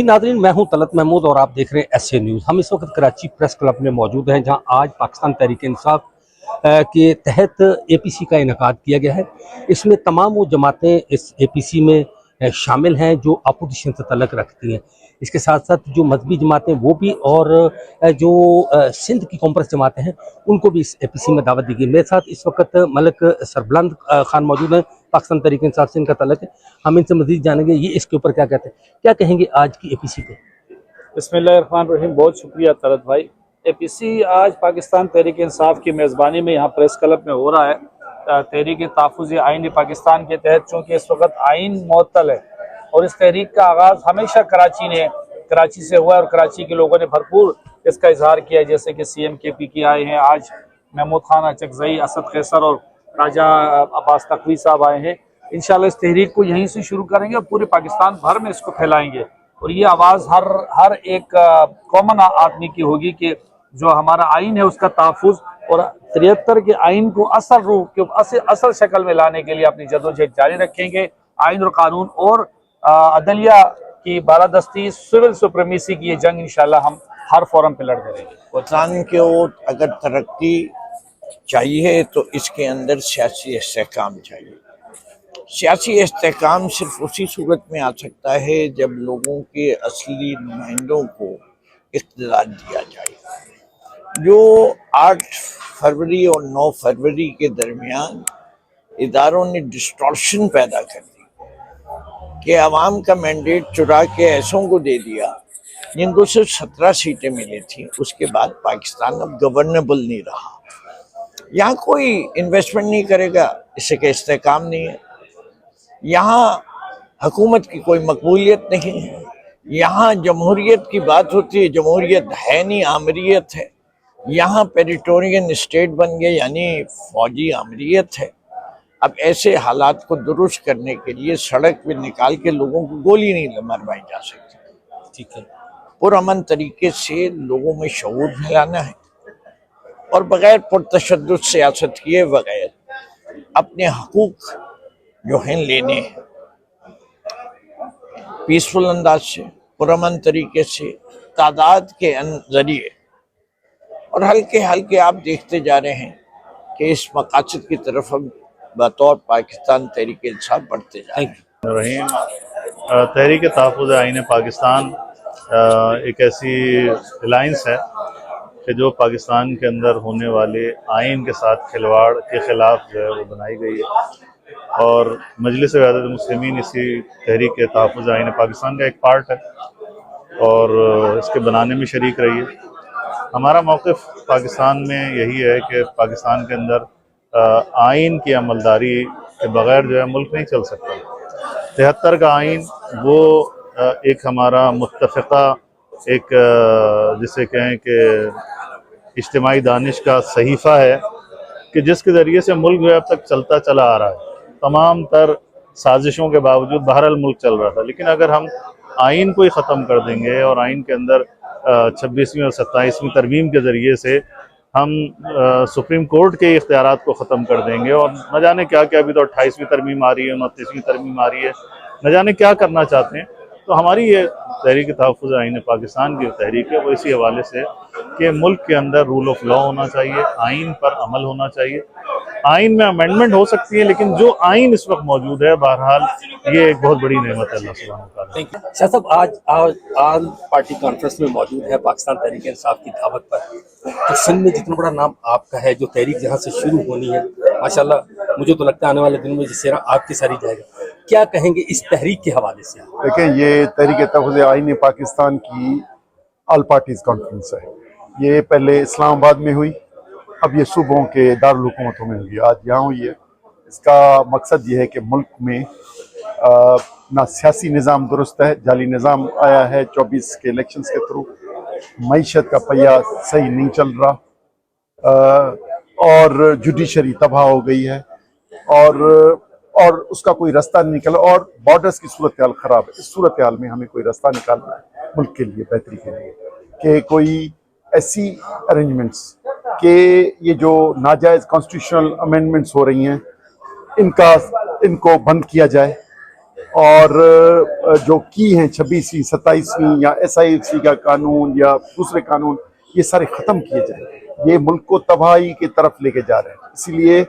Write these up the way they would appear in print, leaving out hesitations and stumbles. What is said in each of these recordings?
Nadreen, मैं हूं तलत महमूद और आप देख रहे हैं एसए न्यूज़। हम इस वक्त कराची प्रेस क्लब में मौजूद हैं, जहां आज पाकिस्तान तहरीक इंसाफ के तहत एपीसी का इनेकाद किया गया है। इसमें तमाम वो जमातें इस एपीसी में शामिल हैं जो अपोजिशन से तल्लक रखती हैं। इसके साथ साथ जो मजहबी जमातें वो भी, और जो सिंध की कॉन्फ्रेंस जमातें हैं उनको भी इस एपीसी में दावत दी गई। मेरे साथ इस वक्त मलिक सरबलंद खान मौजूद हैं, पाकिस्तान तहरीक इंसाफ से इनका तल्लक है। हम इनसे मजीद जानेंगे ये इसके ऊपर क्या कहते हैं, क्या कहेंगे आज की एपीसी पे। बिस्मिल्लाहिर्रहमानिर्रहीम। बहुत शुक्रिया तलत भाई। एपीसी आज पाकिस्तान तहरीक इंसाफ की मेज़बानी में यहाँ प्रेस क्लब में हो रहा है। तहरीक तहफ़्फ़ुज़ आइन पाकिस्तान के तहत, चूँकि इस वक्त आइन मुअत्तल है और इस तहरीक का आगाज़ हमेशा कराची से हुआ है और कराची के लोगों ने भरपूर इसका इजहार किया है। जैसे कि CMKP की आए हैं, आज महमूद खान अचकज़ई, असद कैसर और राजा अब्बास तकवी साहब आए हैं। इंशाल्लाह इस तहरीक को यहीं से शुरू करेंगे और पूरे पाकिस्तान भर में इसको फैलाएंगे और ये आवाज़ हर एक कॉमन आदमी की होगी कि जो हमारा आइन है उसका तहफ़्फ़ुज़ और 73 के आइन को असल रूप के असल शक्ल में लाने के लिए अपनी जदोजहद जारी रखेंगे। आइन और कानून और अदलिया की बालादस्ती, सिविल सुप्रीमेसी की ये जंग इंशाल्लाह हम हर फोरम पे लड़ते रहेंगे। वतन को अगर तरक्की चाहिए तो इसके अंदर सियासी इस्तेहकाम चाहिए। सियासी इस्तेहकाम सिर्फ उसी सूरत में आ सकता है जब लोगों के असली नुमाइंदों को इख्तियार दिया जाए। जो 8 फरवरी और 9 फरवरी के दरमियान इदारों ने डिस्टॉर्शन पैदा कर दी कि अवाम का मैंडेट चुरा के ऐसों को दे दिया जिनको सिर्फ 17 सीटें मिली थी। उसके बाद पाकिस्तान अब गवर्नेबल नहीं रहा। यहाँ कोई इन्वेस्टमेंट नहीं करेगा, इससे का इस्तेहकाम नहीं है। यहाँ हुकूमत की कोई मकबूलियत नहीं है। यहाँ जमहूरियत की बात होती है, जमहूरियत है नहीं, आमरीत है। यहाँ पेरिटोरियन स्टेट बन गए, यानी फौजी आमरीत है। अब ऐसे हालात को दुरुस्त करने के लिए सड़क पे निकाल के लोगों को गोली नहीं मरवाई जा सकती। ठीक है, पुरअमन तरीके से लोगों में शऊर फैलाना है और बगैर पुरतशद्दुद सियासत किए बगैर अपने हकूक जो हैं लेने हैं, पीसफुल अंदाज से, पुरअमन तरीके से, तादाद के जरिए। और हल्के हल्के आप देखते जा रहे हैं कि इस मकासद की तरफ हम बतौर पाकिस्तान तहरीक इंसाफ बढ़ते जा रहे हैं। तहरीक तहफ़्फ़ुज़ आइन पाकिस्तान एक ऐसी अलायंस है कि जो पाकिस्तान के अंदर होने वाले आइन के साथ खिलवाड़ के ख़िलाफ़ जो है वो बनाई गई है और मजलिस क़यादत मुस्लिमीन इसी तहरीक तहफ़्फ़ुज़ आइन पाकिस्तान का एक पार्ट है और इसके बनाने में शरीक रही है। हमारा मौक़िफ़ पाकिस्तान में यही है कि पाकिस्तान के अंदर आइन की अमलदारी के बग़ैर जो है मुल्क नहीं चल सकता। 73 का आइन वो एक हमारा मुत्तफ़िक़ा, एक जिसे कहें कि इज्तिमाई दानिश का सहीफ़ा है कि जिसके ज़रिए से मुल्क जो है अब तक चलता चला आ रहा है। तमाम तर साजिशों के बावजूद बहरहाल मुल्क चल रहा था, लेकिन अगर हम आइन को ही ख़त्म कर देंगे और आइन के अंदर 26वीं और 27वीं तरमीम के ज़रिए से हम सुप्रीम कोर्ट के इख्तियारात को ख़त्म कर देंगे और न जाने क्या क्या, अभी तो 28वीं तरमीम आ रही है, 29वीं तरमीम आ रही है, न जाने क्या करना चाहते हैं। तो हमारी ये तहरीक तहफ़्फ़ुज़ आइन पाकिस्तान की तहरीक है वो इसी हवाले से कि मुल्क के अंदर रूल ऑफ लॉ होना चाहिए, आइन पर अमल होना चाहिए। आइन में अमेंडमेंट हो सकती है, लेकिन जो आइन इस वक्त मौजूद है बहरहाल ये एक बहुत बड़ी नेमत है अल्लाह सुब्हानहू व तआला। शाह साहब, आज आम पार्टी कॉन्फ्रेंस में मौजूद है पाकिस्तान तहरीक इंसाफ की दावत पर, तो सिंध में जितना बड़ा नाम आपका है, जो तहरीक जहाँ से शुरू होनी है, माशाल्लाह मुझे तो लगता है आने वाले दिनों में जिस तरह आपकी सारी जाएगा। क्या कहेंगे इस तहरीक के हवाले से? देखें, ये तहरीक तहफ़्फ़ुज़ आइन पाकिस्तान की ऑल पार्टीज़ कॉन्फ्रेंस है। ये पहले इस्लामाबाद में हुई, अब ये सूबों के दारुल हुकूमतों में हुई, आज यहाँ हुई है। इसका मकसद ये है कि मुल्क में ना सियासी निज़ाम दुरुस्त है, जाली निज़ाम आया है 24 के इलेक्शंस के थ्रू, मईशत का पहिया सही नहीं चल रहा और जुडिशरी तबाह हो गई है और उसका कोई रास्ता नहीं निकला और बॉर्डर्स की सूरत हाल ख़राब है। इस सूरत हाल में हमें कोई रास्ता निकालना है मुल्क के लिए, बेहतरी के लिए, कि कोई ऐसी अरेंजमेंट्स कि ये जो नाजायज़ कॉन्स्टिट्यूशनल अमेंडमेंट्स हो रही हैं इनको बंद किया जाए اور جو کی ہیں 26ویں 27ویں یا SIFC کا قانون یا دوسرے قانون، یہ سارے ختم کیے جائیں. یہ ملک کو تباہی کی طرف لے کے جا رہے ہیں. اسی لیے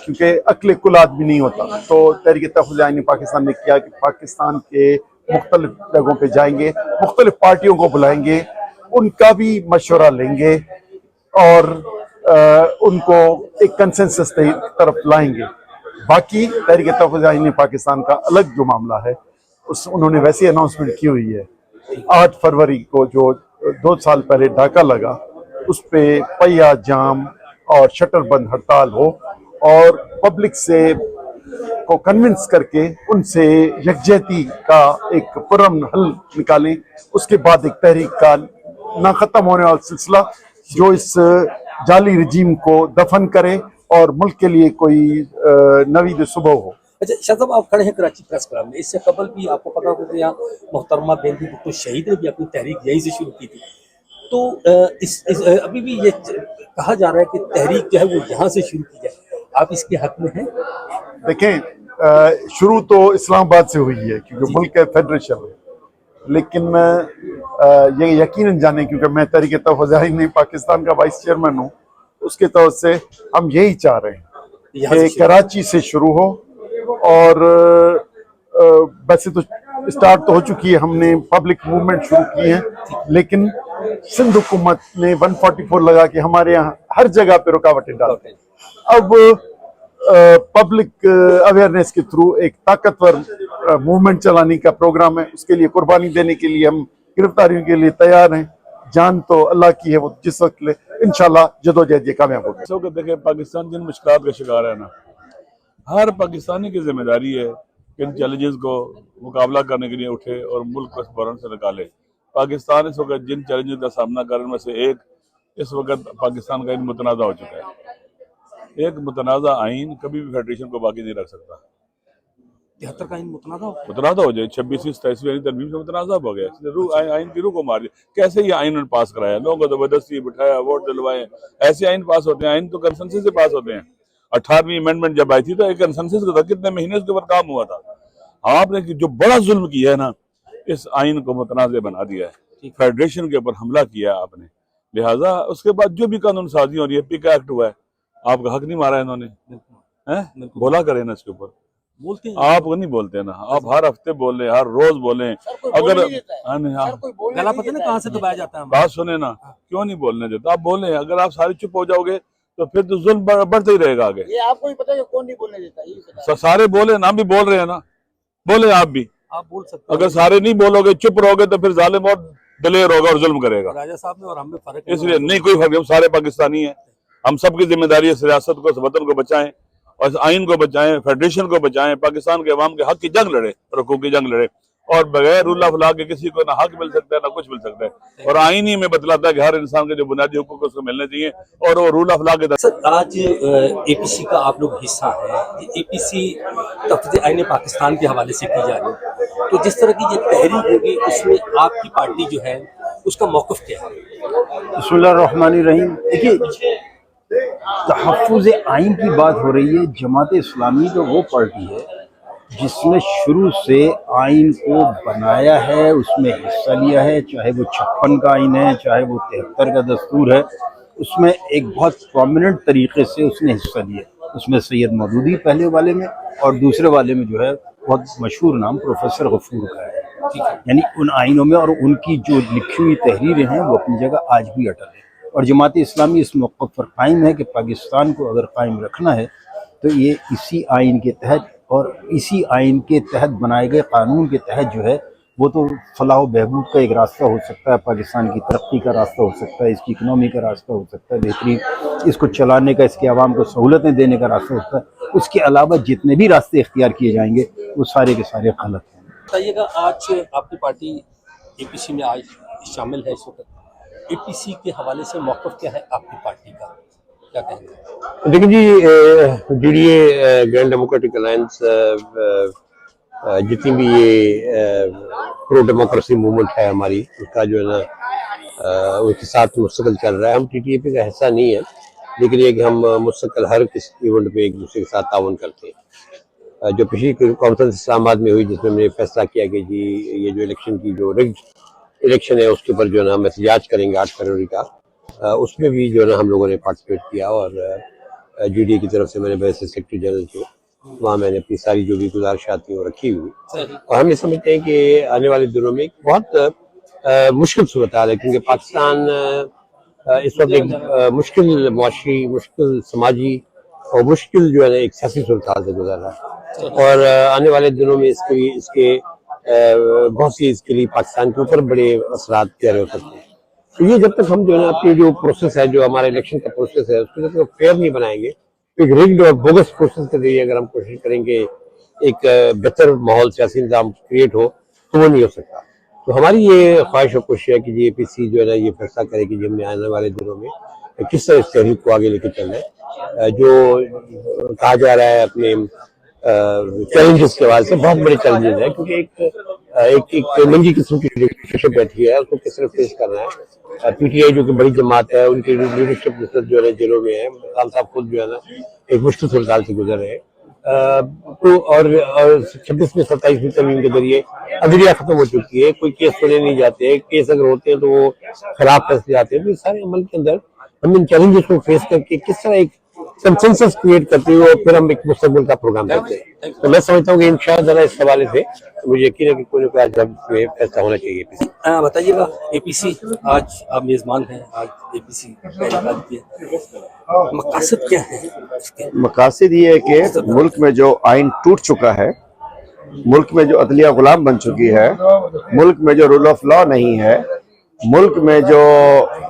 کیونکہ عقل کل آدمی نہیں ہوتا، تو تحریک تحفظ آئین پاکستان نے کیا کہ پاکستان کے مختلف جگہوں پہ جائیں گے، مختلف پارٹیوں کو بلائیں گے، ان کا بھی مشورہ لیں گے اور ان کو ایک کنسنسس کی طرف لائیں گے. باقی تحریک تحفظ آئین پاکستان کا الگ جو معاملہ ہے، انہوں نے ویسی اناؤنسمنٹ کی ہوئی ہے. 8 فروری کو جو 2 سال پہلے ڈاکہ لگا، اس پہ پہیہ جام اور شٹر بند ہڑتال ہو اور پبلک سے کو کنونس کر کے ان سے یکجہتی کا ایک پرامن حل نکالیں. اس کے بعد ایک تحریک کا نہ ختم ہونے والا سلسلہ جو اس جعلی رجیم کو دفن کرے اور ملک کے لیے کوئی نوید صبح ہو. اچھا شاہ صاحب، آپ کھڑے ہیں کراچی پریس کلب میں. اس سے قبل بھی آپ کو پتا ہوگا کہ یہاں محترمہ بینتی بھٹو شہید نے بھی اپنی تحریک یہی سے شروع کی تھی. تو ابھی بھی یہ کہا جا رہا ہے کہ تحریک جو ہے وہ یہاں سے شروع کی جائے. آپ اس کے حق میں ہیں؟ دیکھیں، شروع تو اسلام آباد سے ہوئی ہے کیونکہ ملک ہے، فیڈریشن ہے. لیکن یہ یقیناً جانیں، کیونکہ میں تحریک تحفظ آئین پاکستان کا وائس چیئرمین ہوں، اس کے طور سے ہم یہی چاہ رہے ہیں کہ کراچی سے شروع ہو. اور ویسے تو اسٹارٹ تو ہو چکی ہے، ہم نے پبلک موومنٹ شروع کی ہے، لیکن سندھ حکومت نے 144 لگا کے ہمارے یہاں ہر جگہ پہ رکاوٹیں ڈالتے ہیں. اب پبلک اویئرنیس کے تھرو ایک طاقتور موومنٹ چلانے کا پروگرام ہے. اس کے لیے قربانی دینے کے لیے ہم گرفتاریوں کے لیے تیار ہیں. جان تو اللہ کی ہے، وہ جس وقت لے انشاءاللہ جدوجہد یہ کامیاب ہوگی. سو کہ دیکھیں، پاکستان جن مشکلات کا شکار ہے نا، ہر پاکستانی کی ذمہ داری ہے کہ ان چیلنجز کو مقابلہ کرنے کے لیے اٹھے اور ملک کو اس بحران سے نکالے. پاکستان اس وقت جن چیلنجز کا سامنا کرنے میں سے ایک اس وقت پاکستان کا متنازع ہو چکا ہے. ایک متنازع آئین کبھی بھی فیڈریشن کو باقی نہیں رکھ سکتا. 73 کا آئین متنازع ہو جائے، 26ویں 27ویں ترمیم سے متنازع ہو گیا. آئین کی روح کو مار دیا. کیسے یہ آئین پاس کرایا؟ لوگوں کو زبردستی بٹھایا، ووٹ دلوائے. ایسے آئین پاس ہوتے ہیں، آئین تو کنسنسس سے پاس ہوتے ہیں. 18ویں امینڈمنٹ جب آئی تھی تو ایک کنسنسس کا تھا، کتنے مہینے اس کے اوپر کام ہوا تھا. آپ نے جو بڑا ظلم کیا ہے نا، اس آئین کو متنازع بنا دیا ہے، فیڈریشن کے اوپر حملہ کیا آپ نے. لہٰذا اس کے بعد جو بھی قانون سازی ہو رہی ہے، پیکا ایکٹ ہوا ہے، آپ کا حق نہیں مارا انہوں نے. بولا کریں نا اس کے اوپر. آپ کو نہیں بولتے نا، آپ ہر ہفتے بول رہے ہیں، ہر روز بولیں. اگر گلا پتہ نا کہاں سے دبایا جاتا ہے. بات سنیں نا، کیوں نہیں بولنے دیتا؟ آپ بولیں. اگر آپ سارے چپ ہو جاؤ گے تو پھر تو ظلم بڑھتا ہی رہے گا آگے. یہ آپ کو بھی پتہ ہے کون نہیں بولنے دیتا. سارے بولیں نا، بھی بول رہے ہیں نا، بولیں آپ بھی. آپ بول سکتے اگر سارے نہیں بولو گے، چپ رہو گے تو پھر ظالم اور دلیر ہوگا اور ظلم کرے گا. راجہ صاحب نے اور ہم میں فرق اس لیے نہیں کوئی فرق. ہم سارے پاکستانی ہیں، ہم سب کی ذمہ داری ہے اس ریاست کو، اس وطن کو بچائیں اور اس آئین کو بچائیں، فیڈریشن کو بچائیں، پاکستان کے عوام کے حق کی جنگ لڑے، حقوق کی جنگ لڑے. اور بغیر رول آف لا کے کسی کو نہ حق مل سکتا ہے نہ کچھ مل سکتا ہے. اور آئین ہی میں بتلاتا ہے کہ ہر انسان کے جو بنیادی حقوق اس کو ملنے چاہیے اور وہ رول آف لا کے سر. آج اے پی سی کا آپ لوگ حصہ ہیں. اے پی سی تحفظ آئین پاکستان کے حوالے سے کی جا رہی ہے، تو جس طرح کی یہ تحریک ہوگی اس میں آپ کی پارٹی جو ہے اس کا موقف کیا ہے؟ بسم اللہ الرحمن الرحیم. دیکھیے، تحفظ آئین کی بات ہو رہی ہے. جماعت اسلامی تو وہ پارٹی ہے جس نے شروع سے آئین کو بنایا ہے، اس میں حصہ لیا ہے، چاہے وہ 56 کا آئین ہے، چاہے وہ 73 کا دستور ہے. اس میں ایک بہت پرومیننٹ طریقے سے اس نے حصہ لیا. اس میں سید مودودی پہلے والے میں اور دوسرے والے میں جو ہے بہت مشہور نام پروفیسر غفور کا ہے. یعنی ان آئینوں میں اور ان کی جو لکھی ہوئی تحریریں ہیں وہ اپنی جگہ آج بھی اٹل ہے. اور جماعت اسلامی اس موقف پر قائم ہے کہ پاکستان کو اگر قائم رکھنا ہے تو یہ اسی آئین کے تحت اور اسی آئین کے تحت بنائے گئے قانون کے تحت جو ہے وہ تو فلاح و بہبود کا ایک راستہ ہو سکتا ہے، پاکستان کی ترقی کا راستہ ہو سکتا ہے، اس کی اکنامی کا راستہ ہو سکتا ہے، بہترین اس کو چلانے کا، اس کے عوام کو سہولتیں دینے کا راستہ ہوتا ہے. اس کے علاوہ جتنے بھی راستے اختیار کیے جائیں گے وہ سارے کے سارے غلط ہیں. بتائیے گا، آج آپ کی پارٹی اے پی سی میں آج شامل ہے. اس وقت اے پی سی کے حوالے سے موقف کیا ہے آپ کی پارٹی کا؟ کیا کہیں گے؟ دیکھیں جی، D D A grand democratic alliance جتنی بھی یہ پرو ڈیموکریسی موومنٹ ہے ہماری، اس کا جو ہے نا اس کے ساتھ مستقل چل رہا ہے. ہم ٹی ٹی اے پی کا حصہ نہیں ہے، لیکن یہ کہ ہم مستقل ہر کسی ایونٹ پہ ایک دوسرے کے ساتھ تعاون کرتے ہیں. जो पिछली कॉन्फ्रेंस इस्लामाबाद में हुई जिसमें हमने फैसला किया कि जी ये जो इलेक्शन की जो रिग्ड इलेक्शन है उसके ऊपर जो है ना हम एहतजाज करेंगे 8 फरवरी का, उसमें भी जो है ना हम लोगों ने पार्टिसिपेट किया और GDA की तरफ से मैंने वैसे सेक्रेटरी जनरल को वहाँ मैंने अपनी सारी जो भी गुजारिशात थी वो रखी हुई, और हम ये समझते हैं कि आने वाले दिनों में एक बहुत मुश्किल सूरत हाल है, क्योंकि पाकिस्तान इस वक्त एक मुश्किल मुआशी, मुश्किल समाजी और मुश्किल जो है ना एक सियासी सूरत हाल से गुजर रहा है, और आने वाले दिनों में इसके बहुत सी इसके लिए पाकिस्तान के ऊपर बड़े असरात प्यारे हो सकते हैं। तो ये जब तक हम जो है ना अपनी जो प्रोसेस है, जो हमारा इलेक्शन का प्रोसेस है, उसको जब तक फेयर नहीं बनाएंगे, एक रिग्ड और बोगस प्रोसेस के जरिए अगर हम कोशिश करेंगे एक बेहतर माहौल सियासी निज़ाम क्रिएट हो, तो वो नहीं हो सकता। तो हमारी ये ख्वाहिश और कोशिश है कि जी APC जो है ना ये फैसला करे कि हमने आने वाले दिनों में किस तरह इस तहरीक को आगे लेके चलना है। जो कहा जा रहा है अपने चैलेंजेस के बाद से बहुत बड़े चैलेंजेस है, क्योंकि एक नंगी किस्म की लीडरशिप बैठी है, उसको किस तरह फेस करना है। PTI जो कि बड़ी जमात है, उनकी लीडरशिप जो है जेलों में है, खान साहब खुद जो है ना एक मुश्किल सूरत से गुजर रहे हैं। तो और 26वीं 27वीं तरमीम के जरिए अदलिया खत्म हो चुकी है, कोई केस सुने नहीं जाते, केस अगर होते हैं तो वो खिलाफ फैसले आते हैं। तो इस सारे अमल के अंदर हम इन चैलेंजेस को फेस करके किस तरह एक कंसेंसस क्रिएट करते हुए और फिर हम एक मुस्तकबिल का प्रोग्राम करते हैं। तो मैं समझता हूँ कि इंशाअल्लाह जरा इस हवाले से मुझे यकीन है कि कोई ना कोई आज फैसला होना चाहिए। बताइएगा, APC आज आप मेजबान हैं, आज APC का इनेकाद किया, मकसद क्या है? मकासद ये है कि मुल्क में जो आइन टूट चुका है, मुल्क में जो अदलिया गुलाम बन चुकी है, मुल्क में जो रूल ऑफ लॉ नहीं है, मुल्क में जो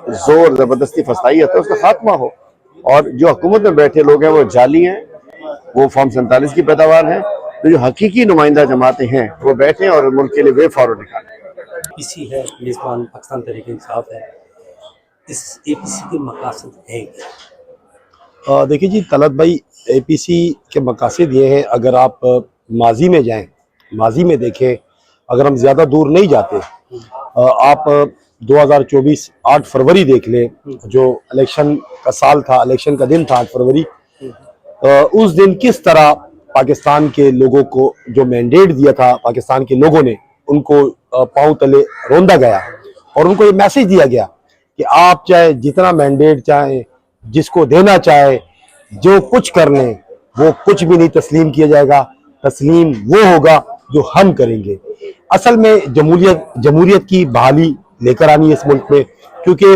जोर जबरदस्ती फसाई है, उसका खात्मा हो। और जो हुकूमत में बैठे लोग हैं वो जाली हैं, वो फॉर्म 47 की पैदावार है। तो जो हकीकी नुमाइंदा जमातें हैं वो बैठे और मुल्क के लिए वे फॉरवर्ड निकालें। APC है, मेजबान पाकिस्तान तहरीक इंसाफ है, इस APC के मकासद है क्या? देखिए जी तलत भाई, APC के मकासद ये हैं, अगर आप माजी में जाएं, माजी में देखें, अगर हम ज़्यादा दूर नहीं जाते, आप 2024 8 फरवरी देख लें, जो इलेक्शन का साल था, इलेक्शन का दिन था 8 फरवरी। उस दिन किस तरह पाकिस्तान के लोगों को जो मैंडेट दिया था, पाकिस्तान के लोगों ने उनको पांव तले रौंदा गया और उनको ये मैसेज दिया गया कि आप चाहे जितना मैंडेट चाहे, जिसको देना चाहे, जो कुछ कर लें, वो कुछ भी नहीं तस्लीम किया जाएगा, तस्लीम वो होगा जो हम करेंगे। असल में जमहूरियत की बहाली लेकर आनी है इस मुल्क में, क्योंकि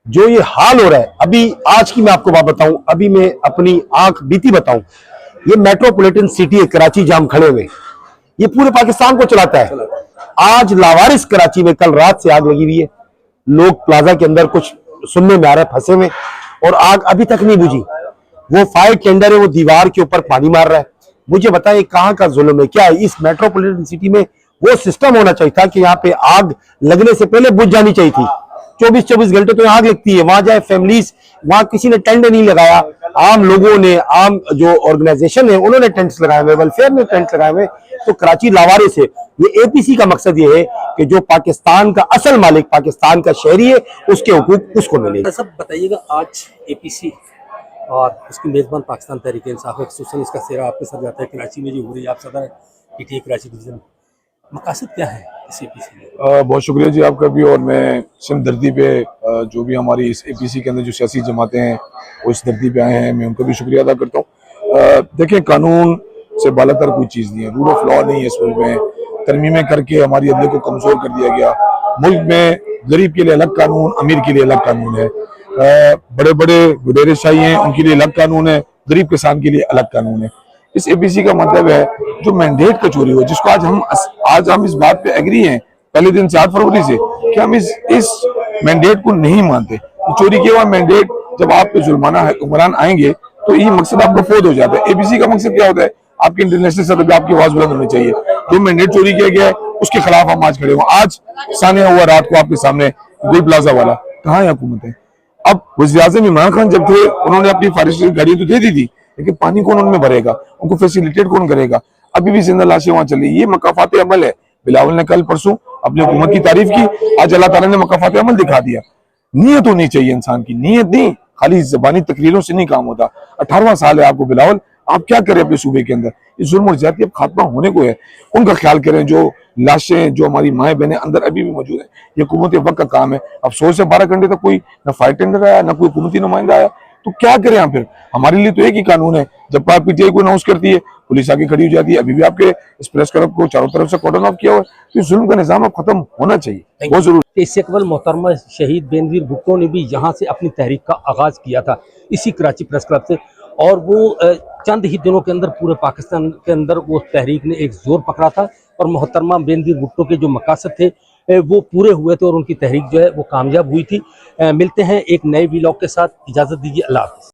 जो ये हाल हो रहा है अभी, आज की मैं आपको बात बताऊं, अभी मैं अपनी आंख बीती बताऊं, ये मेट्रोपॉलिटन सिटी है कराची जहां हम खड़े हुए, ये पूरे पाकिस्तान को चलाता है। आज लावारिस कराची में कल रात से आग लगी हुई है, लोग प्लाजा के अंदर कुछ सुनने में आ रहा है फंसे हुए, और आग अभी तक नहीं बुझी। वो फायर टेंडर है, वो दीवार के ऊपर पानी मार रहा है। मुझे बताइए कहाँ का जुल्म है? क्या है इस मेट्रोपॉलिटन सिटी में वो सिस्टम होना चाहिए था कि यहाँ पे आग लगने से पहले बुझ जानी चाहिए थी। 24 घंटे तो आग लगती है, वहां जाए फैमिलीज, वहां किसी ने टेंट नहीं लगाया, आम लोगों ने, आम जो ऑर्गेनाइजेशन है उन्होंने टेंट्स लगाए हुए, वेलफेयर में टेंट लगाए हुए। तो कराची लावारिस है। ये APC का मकसद ये है कि जो पाकिस्तान का असल मालिक, पाकिस्तान का शहरी है, उसके हुकूक उसको मिले। सब बताइएगा, आज APC और उसकी मेजबान पाकिस्तान तहरीक इंसाफ है, खुसूसन इसका सेहरा आपके साथ जाता है कराची में जो हो रही है, आप सदर PTI कराची डिवीजन, मकसद क्या है इस APC में? बहुत शुक्रिया जी आपका भी, और मैं सिंध धरती पे जो भी हमारी इस APC के अंदर जो सियासी जमातें हैं वो इस धरती पे आए हैं, मैं उनका भी शुक्रिया अदा करता हूँ। देखें, कानून से बालातर कोई चीज़ नहीं है, रूल ऑफ लॉ नहीं है इस मुल्क में, तरमीमें करके हमारी अदलिया को कमज़ोर कर दिया गया। मुल्क में गरीब के लिए अलग कानून, अमीर के लिए अलग कानून है, बड़े बड़े वडेरे शाही हैं उनके लिए अलग कानून है, गरीब किसान के लिए अलग कानून है। इस APC का मतलब है जो मैंडेट का चोरी हो, जिसको आज हम इस बात पे एग्री हैं पहले दिन से 8 फरवरी से कि हम इस मैंडेट को नहीं मानते। चोरी किया हुआ मैंडेट जब आप पे जुर्माना हुक्मरान आएंगे तो ये मकसद आपका फोद हो जाता है। APC का मकसद क्या होता है? आपके इंटरनेशनल सतह पे आपकी आवाज बुलंद होनी चाहिए। जो मैंडेट चोरी किया गया है उसके खिलाफ हम आज खड़े हुए। आज सानिया हुआ रात को आपके सामने गोल प्लाजा वाला, कहाँ है हुकूमत है? अब वज़ीर-ए-आज़म इमरान खान जब थे उन्होंने अपनी फारिश गाड़ी तो दे दी थी, लेकिन पानी कौन उनमें भरेगा, उनको फैसिलिटेट कौन करेगा? अभी भी जिंदा लाशें वहां चली। ये मकाफात अमल है। बिलावल ने कल परसों अपनी हुकूमत की तारीफ की, आज अल्लाह ताला ने मकाफात अमल दिखा दिया। नीयत होनी चाहिए इंसान की, नीयत नहीं, खाली ज़बानी तकरीरों से नहीं काम होता। 18वां साल है आपको बिलावल, आप क्या करें अपने सूबे के अंदर? ये जुल्म और ज्यादती अब खात्मा होने को है, उनका ख्याल करें। जो लाशें, जो हमारी माएँ बहनें अंदर अभी भी मौजूद हैं, ये हुकूमत वक्त का काम है। अब 100 से 12 घंटे तक कोई ना फायर टेंडर आया, ना कोई हुकूमती नुमाइंदा आया, तो क्या करें हम फिर? हमारे लिए तो एक ही कानून है, जब पीटीआई को अनाउंस करती है पुलिस आके खड़ी हो जाती है। अभी भी आपके इस प्रेस क्लब को चारों तरफ से कॉर्डन ऑफ किया हुआ है, तो इस जुल्म का निजाम अब खत्म होना चाहिए, बहुत जरूरी। इससे कबल मोहतरमा शहीद बेनजीर भुट्टो ने भी यहाँ से अपनी तहरीक का आगाज़ किया था, इसी कराची प्रेस क्लब से, और वो चंद ही दिनों के अंदर पूरे पाकिस्तान के अंदर वो तहरीक ने एक जोर पकड़ा था और मोहतरमा बेनजीर भुट्टो के जो मकासद थे वो पूरे हुए थे और उनकी तहरीक जो है वो कामयाब हुई थी। मिलते हैं एक नए व्लॉग के साथ, इजाज़त दीजिए, अल्लाह हाफ़िज़।